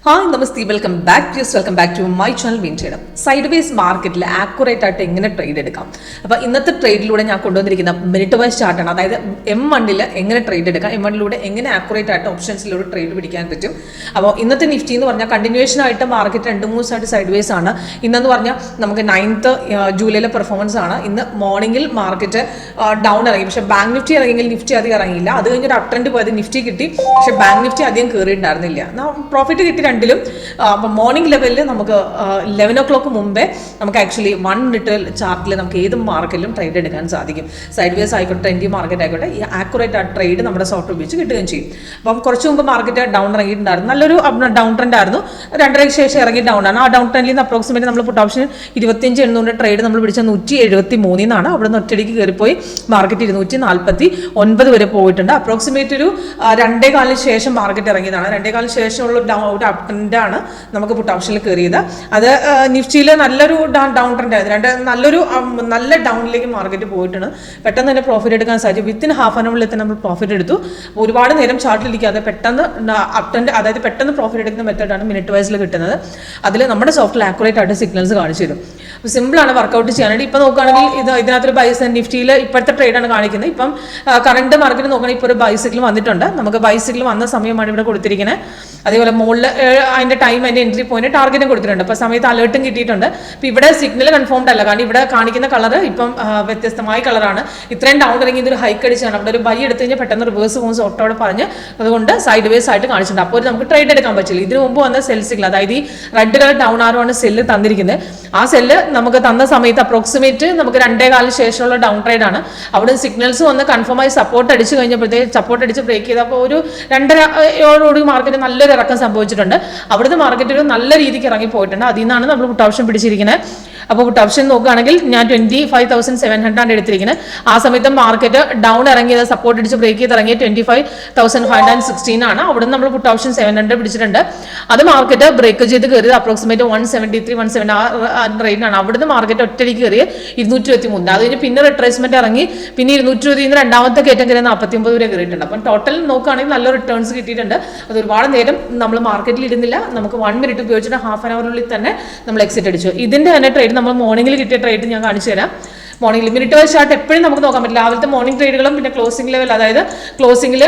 Hi നമസ്തേ, welcome back to my channel വീണ്ടും sideways മാർക്കറ്റിൽ ആക്യുറേറ്റ് ആയിട്ട് എങ്ങനെ ട്രേഡ് എടുക്കാം. അപ്പോൾ ഇന്നത്തെ ട്രേഡിലൂടെ ഞാൻ കൊണ്ടുവന്നിരിക്കുന്ന മിനിറ്റ് വൈസ് ചാർട്ടാണ്. അതായത് M1 എങ്ങനെ ട്രേഡ് എടുക്കാം, M1 എങ്ങനെ ആക്യുറേറ്റ് ആയിട്ട് ഓപ്ഷൻസിലൂടെ ട്രേഡ് പിടിക്കാൻ പറ്റും. അപ്പോൾ ഇന്നത്തെ നിഫ്റ്റി എന്ന് പറഞ്ഞാൽ കണ്ടിന്യൂഷൻ ആയിട്ട് മാർക്കറ്റ് 2-3 ദിവസമായിട്ട് സൈഡ് വേസ് ആണ്. ഇന്നെന്ന് പറഞ്ഞാൽ നമുക്ക് 9th ജൂലൈയിലെ പെർഫോമൻസ് ആണ്. ഇന്ന് മോർണിംഗിൽ മാർക്കറ്റ് ഡൗൺ ഇറങ്ങി, പക്ഷേ ബാങ്ക് നിഫ്റ്റി ഇറങ്ങിയെങ്കിൽ നിഫ്റ്റി അധികം ഇറങ്ങിയില്ല. അത് കഴിഞ്ഞൊരു അപ് ട്രെൻഡ് പോയത് നിഫ്റ്റി കിട്ടി, പക്ഷേ ബാങ്ക് നിഫ്റ്റി അധികം കയറിയിട്ടുണ്ടായിരുന്നില്ല. പ്രോഫിറ്റ് കിട്ടി രണ്ടിലും. അപ്പോൾ മോർണിംഗ് ലെവലിൽ നമുക്ക് 11 o'clock മുമ്പേ നമുക്ക് ആക്ച്വലി 1 minute ചാർട്ടിൽ നമുക്ക് ഏത് മാർക്കറ്റിലും ട്രേഡ് എടുക്കാൻ സാധിക്കും. സൈഡ് വേസ് ആയിക്കോട്ടെ, ട്രെൻഡി മാർക്കറ്റ് ആയിക്കോട്ടെ, ഈ ആക്യുറേറ്റ് ആ ട്രേഡ് നമ്മുടെ സോഫ്റ്റ്വെയർ ഉപയോഗിച്ച് കിട്ടുകയും ചെയ്യും. അപ്പം കുറച്ച് മുമ്പ് മാർക്കറ്റ് ഡൗൺ ഇറങ്ങിയിട്ടുണ്ടായിരുന്നു, നല്ലൊരു ഡൗൺ ട്രെൻഡ് ആയിരുന്നു. 2:30 ശേഷം ഇറങ്ങി ഡൗൺ ആണ്. ആ ഡൗൺ ട്രെൻഡിൽ നിന്ന് അപ്രോക്സിമേറ്റ് നമ്മൾ പുട്ട് ഓപ്ഷൻ 25,800 ട്രേഡ് നമ്മൾ പിടിച്ച 173 അവിടെ നിന്ന് ഒറ്റയടിക്ക് കയറിപ്പോയി മാർക്കറ്റ് 249 വരെ പോയിട്ടുണ്ട്. അപ്രോക്സിമേറ്റ് ഒരു 2:15 ശേഷം മാർക്കറ്റ് ഇറങ്ങിയതാണ്. 2:15 ശേഷമുള്ള ഒരു അപ് ട്രെൻഡാണ് നമുക്ക് പുട്ട് ഓപ്ഷനിൽ കയറിയത്. അത് നിഫ്റ്റിയിൽ നല്ലൊരു ഡൗൺ ട്രെൻഡ് ആയിരുന്നു. നല്ല ഡൗണിലേക്ക് മാർക്കറ്റ് പോയിട്ടുണ്ട്. പെട്ടെന്ന് തന്നെ പ്രോഫിറ്റ് എടുക്കാൻ സാധിച്ചു. വിത്തിൻ ഹാഫ് ആൻ അവറിൽ തന്നെ നമ്മൾ പ്രോഫിറ്റ് എടുത്തു. ഒരുപാട് നേരം ചാർട്ടിലിരിക്കാതെ പെട്ടെന്ന് അപ് ട്രെൻഡ്, അതായത് പെട്ടെന്ന് പ്രോഫിറ്റ് എടുക്കുന്ന മെത്തേഡാണ് മിനിറ്റ് വൈസിൽ കിട്ടുന്നത്. അതിൽ നമ്മുടെ സോഫ്റ്റ്വെയർ ആക്യുറേറ്റ് ആയിട്ട് സിഗ്നൽസ് കാണിച്ചു തരും. അപ്പോൾ സിമ്പിളാണ് വർക്കൗട്ട് ചെയ്യാനായിട്ട്. ഇപ്പം നോക്കുകയാണെങ്കിൽ ഇതിനകത്തൊരു ബൈസ് നിഫ്റ്റിയിൽ ഇപ്പോഴത്തെ ട്രേഡാണ് കാണിക്കുന്നത്. ഇപ്പം കറണ്ട് മാർക്കറ്റ് നോക്കുകയാണെങ്കിൽ ഇപ്പോൾ ഒരു ബൈസിക്കിൾ വന്നിട്ടുണ്ട്. നമുക്ക് ബൈസിക്കിൾ വന്ന സമയമാണ് ഇവിടെ കൊടുത്തിരിക്കുന്നത്. അതേപോലെ മുകളിൽ അതിൻ്റെ ടൈം, അതിൻ്റെ എൻട്രി പോയിന്റ് ടാർഗറ്റും കൊടുത്തിട്ടുണ്ട്. അപ്പോൾ സമയത്ത് അലേർട്ടും കിട്ടിയിട്ടുണ്ട്. ഇപ്പോൾ ഇവിടെ സിഗ്നൽ കൺഫേംഡ് അല്ല, കാരണം ഇവിടെ കാണിക്കുന്ന കളർ ഇപ്പം വ്യത്യസ്തമായ കളറാണ്. ഇത്രയും ഡൗൺ ഇറങ്ങി ഇതൊരു ഹൈക്ക് അടിച്ചാണ്. അവിടെ ഒരു ബൈ എടുത്തു കഴിഞ്ഞാൽ പെട്ടെന്ന് റിവേഴ്സ് പോകുന്ന ഓട്ടോടെ പറഞ്ഞ് അതുകൊണ്ട് സൈഡ് വേസ് ആയിട്ട് കാണിച്ചിട്ടുണ്ട്. അപ്പോൾ നമുക്ക് ട്രേഡ് എടുക്കാൻ പറ്റില്ല. ഇതിനു മുമ്പ് വന്ന സെൽ സിഗ്നൽ, അതായത് ഈ റെഡ് കളർ ഡൗൺ ആരോ ആണ് സെല്ല് തന്നിരിക്കുന്നത്. ആ സെല്ല് നമുക്ക് തന്ന സമയത്ത് അപ്രോക്സിമേറ്റ് നമുക്ക് 2:15 ശേഷമുള്ള ഡൗൺ ട്രേഡ് ആണ്. അവിടെ സിഗ്നൽസ് വന്ന് കൺഫേമായി സപ്പോർട്ട് അടിച്ച് കഴിഞ്ഞപ്പോഴത്തേക്ക് സപ്പോർട്ട് അടിച്ച് ബ്രേക്ക് ചെയ്തപ്പോൾ ഒരു 2:30 മാർക്കറ്റ് നല്ലൊരു ഇറക്കം സംഭവിച്ചിട്ടുണ്ട്. അവിടുത്തെ മാർക്കറ്റ് ഒരു നല്ല രീതിക്ക് ഇറങ്ങി പോയിട്ടുണ്ട്. അതിൽ നിന്നാണ് നമ്മൾ പുട്ട് ഓപ്ഷൻ പിടിച്ചിരിക്കുന്നത്. അപ്പോൾ പുട്ട് ഓപ്ഷൻ നോക്കുകയാണെങ്കിൽ ഞാൻ 25,700 എടുത്തിരിക്കുന്നത്. ആ സമയത്ത് മാർക്കറ്റ് ഡൗൺ ഇറങ്ങിയത് സപ്പോർട്ട് അടിച്ച് ബ്രേക്ക് ചെയ്ത് ഇറങ്ങിയത് 25,516 ആണ്. അവിടെ നിന്ന് നമ്മൾ പുട്ട് ഓപ്ഷൻ 700 പിടിച്ചിട്ടുണ്ട്. അത് മാർക്കറ്റ് ബ്രേക്ക് ചെയ്ത് കയറിയത് അപ്രോക്സിമേറ്റ് 173-170 ആ റേറ്റിനാണ്. അവിടുന്ന് മാർക്കറ്റ് ഒറ്റയടിക്ക് കയറിയത് 223. അത് കഴിഞ്ഞ് പിന്നെ റിട്രേസ്മെന്റ് ഇറങ്ങി, പിന്നെ 220 രണ്ടാമത്തെ കയറ്റം കയറി 49 വരെ കയറിയിട്ടുണ്ട്. അപ്പം ടോട്ടൽ നോക്കുകയാണെങ്കിൽ നല്ല റിട്ടേൺസ് കിട്ടിയിട്ടുണ്ട്. അത് ഒരുപാട് നേരം നമ്മൾ മാർക്കറ്റിൽ ഇരുന്നില്ല. നമുക്ക് 1 minute ഉപയോഗിച്ചിട്ട് ഹാഫ് ആൻ അവറിനുള്ളിൽ തന്നെ നമ്മൾ എക്സിറ്റ് അടിച്ചു. ഇതിന്റെ തന്നെ ട്രേഡ് നമ്മൾ മോർണിംഗിൽ കിട്ടിയ ട്രേഡ് ഞാൻ കാണിച്ചു തരാം. മോർണിംഗിൽ മിനിറ്റ് വൈസ് ചാർട്ട് എപ്പോഴും നമുക്ക് നോക്കാൻ പറ്റില്ല. രാവിലത്തെ മോർണിംഗ് ട്രേഡുകളും പിന്നെ ക്ലോസിംഗ് ലെവൽ, അതായത് ക്ലോസിംഗിൽ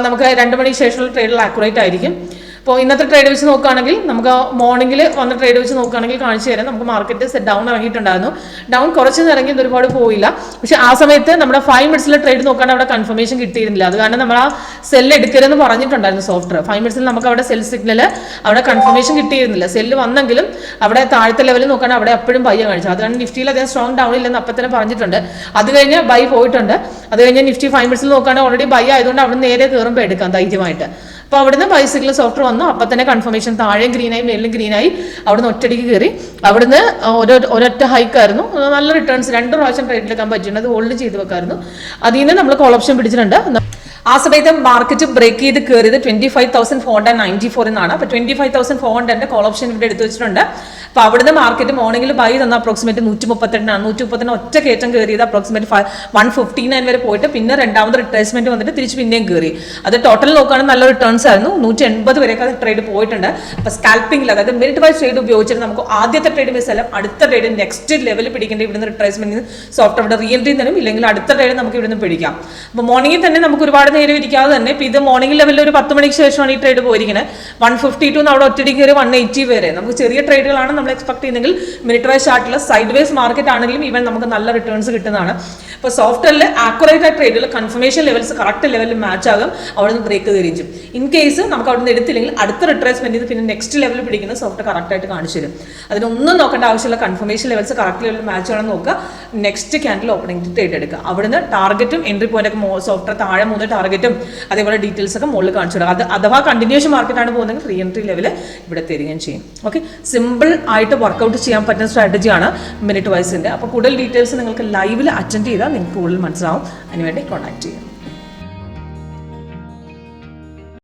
നമുക്ക് 2 മണിക്ക് ശേഷമുള്ള ട്രേഡുകൾ ആക്യുറേറ്റ് ആയിരിക്കും. അപ്പോൾ ഇന്നത്തെ ട്രേഡ് വെച്ച് നോക്കുകയാണെങ്കിൽ നമുക്ക് മോർണിംഗിൽ വന്ന ട്രേഡ് വെച്ച് നോക്കുകയാണെങ്കിൽ കാണിച്ചു തരാം. നമുക്ക് മാർക്കറ്റ് ഡൗൺ ഇറങ്ങിയിട്ടുണ്ടായിരുന്നു. ഡൗൺ കുറച്ച് ഇറങ്ങിയത് ഒരുപാട് പോയില്ല. പക്ഷേ ആ സമയത്ത് നമ്മുടെ 5 minutesലെ ട്രേഡ് നോക്കുകയാണെങ്കിൽ അവിടെ കൺഫർമേഷൻ കിട്ടിയിരുന്നില്ല. അത് കാരണം നമ്മൾ ആ സെല്ല് എടുക്കരുതെന്ന് പറഞ്ഞിട്ടുണ്ടായിരുന്നു സോഫ്റ്റ്വെയർ. 5 minutesൽ നമുക്ക് അവിടെ സെൽ സിഗ്നൽ അവിടെ കൺഫർമേഷൻ കിട്ടിയിരുന്നില്ല. സെല്ല് വന്നെങ്കിലും അവിടെ താഴത്തെ ലെവലിൽ നോക്കുകയാണെങ്കിൽ അവിടെ എപ്പോഴും ബൈ കാണിച്ചു. അതുകൊണ്ട് നിഫ്റ്റിയിൽ അദ്ദേഹം സ്ട്രോങ് ഡൗൺ ഇല്ലെന്ന് അപ്പം തന്നെ പറഞ്ഞിട്ടുണ്ട്. അത് കഴിഞ്ഞ് ബൈ പോയിട്ടുണ്ട്. അത് കഴിഞ്ഞ് നിഫ്റ്റി 5 minutesൽ നോക്കുകയാണെങ്കിൽ ഓൾറെഡി ബൈ ആയതുകൊണ്ട് അവിടെ നേരെ കയറുമ്പോൾ എടുക്കാം ധൈര്യമായിട്ട്. അപ്പോൾ അവിടുന്ന് ബൈസിക്കിൾ സോഫ്റ്റ്വെയർ വന്നു. അപ്പം തന്നെ കൺഫർമേഷൻ താഴെയും ഗ്രീനായി മേലിലും ഗ്രീനായി അവിടുന്ന് ഒറ്റയടിക്ക് കയറി. അവിടുന്ന് ഒരൊറ്റ ഹൈക്കായിരുന്നു. നല്ല റിട്ടേൺസ് 2 പ്രാവശ്യം ട്രേഡ് എടുക്കാൻ പറ്റിയിട്ടുണ്ട്. അത് ഹോൾഡ് ചെയ്ത് വെക്കായിരുന്നു. അതിൽ നിന്ന് നമ്മൾ കോൾ ഓപ്ഷൻ പിടിച്ചിട്ടുണ്ട്. ആ സമയത്ത് മാർക്കറ്റ് ബ്രേക്ക് ചെയ്ത് കയറിയത് 25,494 എന്നാണ്. അപ്പോൾ 25,400 കോൾ ഓപ്ഷൻ ഇവിടെ എടുത്തു വെച്ചിട്ടുണ്ട്. അപ്പോൾ അവിടുന്ന് മാർക്കറ്റ് മോർണിംഗിൽ ബൈ തന്ന അപ്രോക്സിമേറ്റ് 138 138 ഒറ്റ കയറ്റം കയറിയത് അപ്രോക്സിമേറ്റ് 159 വരെ പോയിട്ട് പിന്നെ രണ്ടാമത് റിട്രേസ്മെന്റ് വന്നിട്ട് തിരിച്ച് പിന്നെയും കയറി. അത് ടോട്ടൽ നോക്കുകയാണെങ്കിൽ നല്ല റിട്ടേൺസ് ആയിരുന്നു. 180 വരെയൊക്കെ ട്രേഡ് പോയിട്ടുണ്ട്. അപ്പോൾ സ്കാൽപ്പിംഗിൽ, അതായത് മിനിറ്റ് വൈസ് ട്രേഡ് ഉപയോഗിച്ചിട്ട് നമുക്ക് ആദ്യത്തെ ട്രേഡ് മിസ് അല്ല, അടുത്ത ട്രേഡ് നെക്സ്റ്റ് ലെവൽ പിടിക്കേണ്ട ഇവിടുന്ന് റിട്രേസ്മെന്റ് സോഫ്റ്റ്വെയർ ഇവിടെ റീഎൻട്രി തരും, ഇല്ലെങ്കിൽ അടുത്ത ട്രേഡ് നമുക്ക് ഇവിടുന്ന് പിടിക്കാം. അപ്പോൾ മോർണിംഗിൽ തന്നെ നമുക്ക് ഒരുപാട് നേരം ഇരിക്കാതെ തന്നെ ഇപ്പം ഇത് മോർണിംഗ് ലെവലിൽ ഒരു 10 മണിക്ക് ശേഷമാണ് ഈ ട്രേഡ് പോയിരിക്കുന്നത്. 152 അവിടെ ഒറ്റയടിക്ക് കയറി 180 വരെ. നമുക്ക് ചെറിയ ട്രേഡുകളാണ് നമ്മൾ എക്സ്പെക്ട് ചെയ്യുന്നെങ്കിൽ മിനിറ്റ് വൈസ് ചാർട്ടിൽ സൈഡ് വേസ് മാർക്കറ്റ് ആണെങ്കിലും ഈവൻ നമുക്ക് നല്ല റിട്ടേൺസ് കിട്ടുന്നതാണ്. ഇപ്പോൾ സോഫ്റ്റ്വെയറിൽ ആക്യുറേറ്റ് ആയ ട്രേഡുകൾ കൺഫർമേഷൻ ലെവൽസ് കറക്റ്റ് ലെവലിൽ മാച്ച് ആകും. അവിടെ നിന്ന് ബ്രേക്ക് കയറിയും ചെയ്യും. ഇൻ കേസ് നമുക്ക് അവിടെ നിന്ന് എടുത്തില്ലെങ്കിൽ അടുത്ത റിട്രേസ്മെന്റ് പിന്നെ നെക്സ്റ്റ് ലെവലിൽ പിടിക്കുന്ന സോഫ്റ്റ്വെയർ കറക്റ്റ് ആയിട്ട് കാണിച്ചു തരും. അതിനൊന്നും നോക്കേണ്ട ആവശ്യമില്ല. കൺഫർമേഷൻ ലെവൽസ് കറക്റ്റ് ലെവലിൽ മാച്ച് ആണെന്ന് നോക്കുക. നെക്സ്റ്റ് ക്യാൻഡിൽ ഓപ്പണിംഗ് ട്രേഡ് എടുക്കുക. അവിടുന്ന് ടാർഗറ്റും എൻട്രി പോയിന്റ് ഒക്കെ സോഫ്റ്റ്വെയർ താഴെ 3 ടാർഗറ്റും അതേപോലെ ഡീറ്റെയിൽസ് ഒക്കെ മുകളിൽ കാണിച്ചു കൊടുക്കുക. അത് അഥവാ കണ്ടിന്യൂഷൻ മാർക്കറ്റാണ് പോകുന്നതെങ്കിൽ റീ എൻട്രി ലെവൽ ഇവിടെ തരികയും ചെയ്യും. ഓക്കെ, സിമ്പിൾ ആയിട്ട് വർക്കൗട്ട് ചെയ്യാൻ പറ്റുന്ന സ്ട്രാറ്റജിയാണ് മിനിറ്റ് വൈസിൻ്റെ. അപ്പോൾ കൂടുതൽ ഡീറ്റെയിൽസ് നിങ്ങൾക്ക് ലൈവിൽ അറ്റൻഡ് ചെയ്താൽ നിങ്ങൾക്ക് കൂടുതൽ മനസ്സിലാവും. അതിനുവേണ്ടി കോൺടാക്ട് ചെയ്യാം.